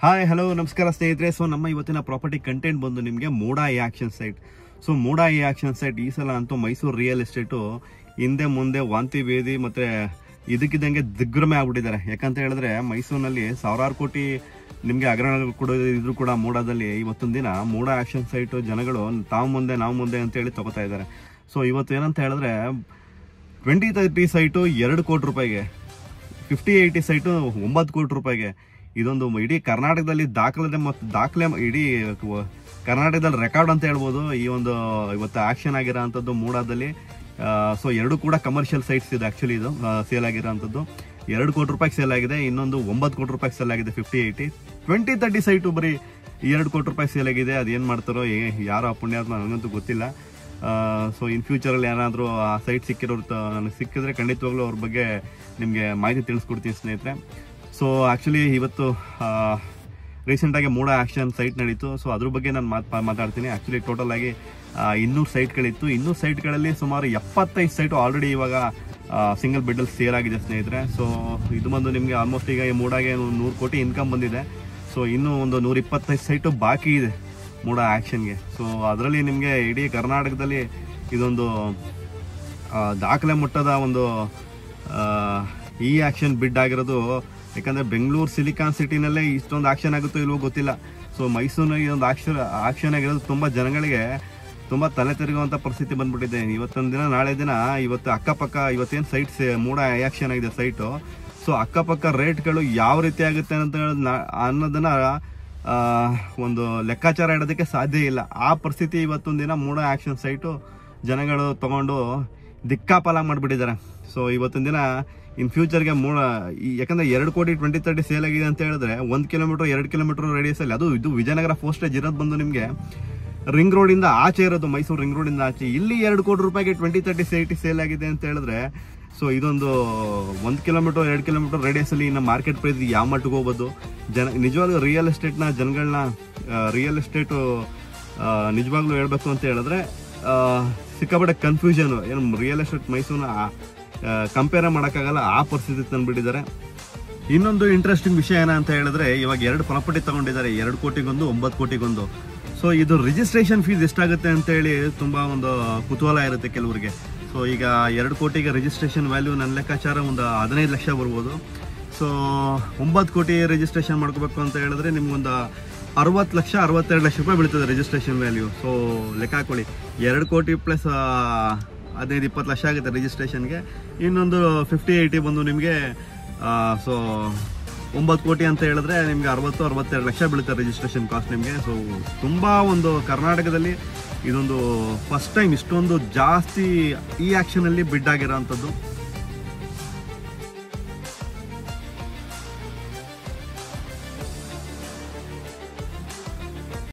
Hi hello ನಮಸ್ಕಾರ ಸ್ನೇಹಿತರೆ. So ನಮ್ಮ ಇವತ್ತಿನ ಪ್ರಾಪರ್ಟಿ ಕಂಟೆಂಟ್ ಬಂದು ನಿಮಗೆ MUDA A action site. So MUDA A action site ಈ ಸಲ ಅಂತೂ ಮೈಸೂರು ರಿಯಲ್ ಎಸ್ಟೇಟು ಹಿಂದೆ ಮುಂದೆ ವಾಂತಿ ಭೇದಿ ಮತ್ತೆ ಇದಕ್ಕಿದ್ದಂಗೆ ದಿಗ್ಭ್ರಮೆ ಆಗ್ಬಿಟ್ಟಿದ್ದಾರೆ. ಯಾಕಂತ ಹೇಳಿದ್ರೆ ಮೈಸೂರಿನಲ್ಲಿ ಸಾವಿರಾರು ಕೋಟಿ ನಿಮಗೆ ಹಗರಣಗಳು ಕೊಡೋದಿದ್ರು ಕೂಡ ಮೂಡಾದಲ್ಲಿ ಇವತ್ತೊಂದು ದಿನ ಮೂಡಾ ಆಕ್ಷನ್ ಸೈಟು ಜನಗಳು ನಾವು ಮುಂದೆ ಅಂತೇಳಿ ತಗೋತಾ ಇದ್ದಾರೆ. ಸೊ ಇವತ್ತು ಏನಂತ ಹೇಳಿದ್ರೆ 2030 ಸೈಟು 2 ಕೋಟಿ ರೂಪಾಯಿಗೆ, 5080 ಸೈಟು 9 ಕೋಟಿ ರೂಪಾಯಿಗೆ. ಇದೊಂದು ಇಡೀ ಕರ್ನಾಟಕದಲ್ಲಿ ದಾಖಲೆ ಇಡೀ ಕರ್ನಾಟಕದಲ್ಲಿ ರೆಕಾರ್ಡ್ ಅಂತ ಹೇಳ್ಬೋದು. ಈ ಒಂದು ಇವತ್ತು ಆಕ್ಷನ್ ಆಗಿರೋ ಅಂಥದ್ದು ಮೂಡಾದಲ್ಲಿ. ಸೊ 2 ಕೂಡ ಕಮರ್ಷಿಯಲ್ ಸೈಟ್ಸ್ ಇದೆ. ಆಕ್ಚುಲಿ ಇದು ಸೇಲ್ ಆಗಿರೋ ಅಂಥದ್ದು 2 ಕೋಟಿ ರೂಪಾಯಿಗೆ ಸೇಲ್ ಆಗಿದೆ. ಇನ್ನೊಂದು 9 ಕೋಟಿ ರೂಪಾಯಿಗೆ ಸೇಲ್ ಆಗಿದೆ 5080. 2030 ಸೈಟು ಬರೀ 2 ಕೋಟಿ ರೂಪಾಯಿ ಸೇಲ್ ಆಗಿದೆ. ಅದೇನು ಮಾಡ್ತಾರೋ ಯಾರೋ ಪುಣ್ಯಾತ್ಮ ನನಗಂತೂ ಗೊತ್ತಿಲ್ಲ. ಸೊ ಇನ್ ಫ್ಯೂಚರಲ್ಲಿ ಏನಾದರೂ ಆ ಸೈಟ್ ಸಿಕ್ಕಿರೋರು ನನಗೆ ಸಿಕ್ಕಿದ್ರೆ ಖಂಡಿತವಾಗ್ಲೂ ಅವ್ರ ಬಗ್ಗೆ ನಿಮಗೆ ಮಾಹಿತಿ ತಿಳಿಸ್ಕೊಡ್ತೀನಿ ಸ್ನೇಹಿತರೆ. ಸೊ ಆ್ಯಕ್ಚುಲಿ ಇವತ್ತು ರೀಸೆಂಟಾಗಿ ಮೂಡಾ ಆಕ್ಷನ್ ಸೈಟ್ ನಡೀತು. ಸೊ ಅದ್ರ ಬಗ್ಗೆ ನಾನು ಮಾತಾಡ್ತೀನಿ. ಆ್ಯಕ್ಚುಲಿ ಟೋಟಲ್ ಆಗಿ 200 ಸೈಟ್ಗಳಿತ್ತು. 200 ಸೈಟ್ಗಳಲ್ಲಿ ಸುಮಾರು 75 ಸೈಟು ಆಲ್ರೆಡಿ ಇವಾಗ ಸಿಂಗಲ್ ಬೆಡ್ಡಲ್ಲಿ ಸೇಲ್ ಆಗಿದೆ ಸ್ನೇಹಿತರೆ. ಸೊ ಇದು ಬಂದು ನಿಮಗೆ ಆಲ್ಮೋಸ್ಟ್ ಈಗ ಈ ಮೂಡಾಗೆ 100 ಕೋಟಿ ಇನ್ಕಮ್ ಬಂದಿದೆ. ಸೊ ಇನ್ನೂ ಒಂದು 125 ಸೈಟು ಬಾಕಿ ಇದೆ ಮೂಡಾ ಆಕ್ಷನ್ಗೆ. ಸೊ ಅದರಲ್ಲಿ ನಿಮಗೆ ಇಡೀ ಕರ್ನಾಟಕದಲ್ಲಿ ಇದೊಂದು ದಾಖಲೆ ಮಟ್ಟದ ಒಂದು ಈ ಆಕ್ಷನ್ ಬಿಡ್ ಆಗಿರೋದು. ಯಾಕಂದರೆ ಬೆಂಗಳೂರು ಸಿಲಿಕಾನ್ ಸಿಟಿನಲ್ಲೇ ಇಷ್ಟೊಂದು ಆಕ್ಷನ್ ಆಗುತ್ತೋ ಇಲ್ವೋ ಗೊತ್ತಿಲ್ಲ. ಸೊ ಮೈಸೂರಿನಲ್ಲಿ ಇದೊಂದು ಆಕ್ಷನ್ ಆಗಿರೋದು ತುಂಬ ಜನಗಳಿಗೆ ತುಂಬ ತಲೆ ತಿರುಗುವಂಥ ಪರಿಸ್ಥಿತಿ ಬಂದ್ಬಿಟ್ಟಿದೆ. ಇವತ್ತೊಂದು ದಿನ ನಾಳೆ ದಿನ ಇವತ್ತು ಅಕ್ಕಪಕ್ಕ ಇವತ್ತೇನು ಸೈಟ್ಸ್ ಮೂಡಾ ಆಕ್ಷನ್ ಆಗಿದೆ ಸೈಟು. ಸೊ ಅಕ್ಕಪಕ್ಕ ರೇಟ್ಗಳು ಯಾವ ರೀತಿ ಆಗುತ್ತೆ ಅನ್ನೋದನ್ನು ಒಂದು ಲೆಕ್ಕಾಚಾರ ಇಡೋದಕ್ಕೆ ಸಾಧ್ಯ ಇಲ್ಲ. ಆ ಪರಿಸ್ಥಿತಿ ಇವತ್ತೊಂದು ದಿನ ಮೂಡಾ ಆಕ್ಷನ್ ಸೈಟು ಜನಗಳು ತಗೊಂಡು ದಿಕ್ಕಾಪಾಲ ಮಾಡಿಬಿಟ್ಟಿದ್ದಾರೆ. ಸೊ ಇವತ್ತೊಂದು ದಿನ ಇನ್ ಫ್ಯೂಚರ್ಗೆ ಯಾಕಂದ್ರೆ 2 ಕೋಟಿ 2030 ಸೇಲ್ ಆಗಿದೆ ಅಂತ ಹೇಳಿದ್ರೆ 1 ಕಿಲೋಮೀಟರ್ 2 ಕಿಲೋಮೀಟರ್ ರೇಡಿಯಸ್ ಅಲ್ಲಿ ಇದು ವಿಜಯನಗರ ಫೋಸ್ಟೇಜ್ ಇರೋದು ಬಂದು ನಿಮಗೆ ರಿಂಗ್ ರೋಡ್ ಇಂದ ಆಚೆ ಇರೋದು, ಮೈಸೂರು ರಿಂಗ್ ರೋಡ್ ಇಂದ ಆಚೆ. ಇಲ್ಲಿ 2 ಕೋಟಿ ರೂಪಾಯಿಗೆ 2030 ಸೈಟ್ ಸೇಲ್ ಆಗಿದೆ ಅಂತ ಹೇಳಿದ್ರೆ ಸೊ ಇದೊಂದು 1 ಕಿಲೋಮೀಟರ್ 2 ಕಿಲೋಮೀಟರ್ ರೇಡಿಯಸ್ ಅಲ್ಲಿ ಇನ್ನು ಮಾರ್ಕೆಟ್ ಪ್ರೈಸ್ ಯಾವ ಮಟ್ಟಿಗೆ ಹೋಗ್ಬೋದು. ನಿಜವಾಗ್ಲೂ ರಿಯಲ್ ಎಸ್ಟೇಟ್ನ ಜನಗಳನ್ನ ರಿಯಲ್ ಎಸ್ಟೇಟು ನಿಜವಾಗ್ಲೂ ಹೇಳ್ಬೇಕು ಅಂತ ಹೇಳಿದ್ರೆ ಸಿಕ್ಕಾಪಟ್ಟೆ ಕನ್ಫ್ಯೂಷನ್. ಏನು ರಿಯಲ್ ಎಸ್ಟೇಟ್ ಮೈಸೂರನ್ನ ಕಂಪೇರ್ ಮಾಡೋಕ್ಕಾಗಲ್ಲ, ಆ ಪರಿಸ್ಥಿತಿ ತಂದುಬಿಟ್ಟಿದ್ದಾರೆ. ಇನ್ನೊಂದು ಇಂಟ್ರೆಸ್ಟಿಂಗ್ ವಿಷಯ ಏನಂತ ಹೇಳಿದ್ರೆ ಇವಾಗ 2 ಪ್ರಾಪರ್ಟಿ ತಗೊಂಡಿದ್ದಾರೆ, 2 ಕೋಟಿಗೊಂದು 9 ಕೋಟಿಗೊಂದು. ಸೊ ಇದು ರಿಜಿಸ್ಟ್ರೇಷನ್ ಫೀಸ್ ಎಷ್ಟಾಗುತ್ತೆ ಅಂತೇಳಿ ತುಂಬ ಒಂದು ಕುತೂಹಲ ಇರುತ್ತೆ ಕೆಲವರಿಗೆ. ಸೊ ಈಗ 2 ಕೋಟಿಗೆ ರಿಜಿಸ್ಟ್ರೇಷನ್ ವ್ಯಾಲ್ಯೂ ನನ್ನ ಲೆಕ್ಕಾಚಾರ ಒಂದು 15 ಲಕ್ಷ ಬರ್ಬೋದು. ಸೊ 9 ಕೋಟಿ ರಿಜಿಸ್ಟ್ರೇಷನ್ ಮಾಡ್ಕೋಬೇಕು ಅಂತ ಹೇಳಿದ್ರೆ ನಿಮ್ಗೊಂದು 60 ಲಕ್ಷ 62 ಲಕ್ಷ ರೂಪಾಯಿ ಬೀಳ್ತದೆ ರಿಜಿಸ್ಟ್ರೇಷನ್ ವ್ಯಾಲ್ಯೂ. ಸೊ ಲೆಕ್ಕ ಹಾಕೊಳ್ಳಿ, 2 ಕೋಟಿ ಪ್ಲಸ್ 15-20 ಲಕ್ಷ ಆಗುತ್ತೆ ರಿಜಿಸ್ಟ್ರೇಷನ್ಗೆ. ಇನ್ನೊಂದು 5080 ಬಂದು ನಿಮಗೆ ಸೊ 9 ಕೋಟಿ ಅಂತ ಹೇಳಿದ್ರೆ ನಿಮಗೆ 60-62 ಲಕ್ಷ ಬೀಳುತ್ತೆ ರಿಜಿಸ್ಟ್ರೇಷನ್ ಕಾಸ್ಟ್ ನಿಮಗೆ. ಸೊ ತುಂಬ ಒಂದು ಕರ್ನಾಟಕದಲ್ಲಿ ಇದೊಂದು ಫಸ್ಟ್ ಟೈಮ್ ಇಷ್ಟೊಂದು ಜಾಸ್ತಿ ಈ ಆಕ್ಷನಲ್ಲಿ ಬಿಡ್ ಆಗಿರೋ ಅಂಥದ್ದು.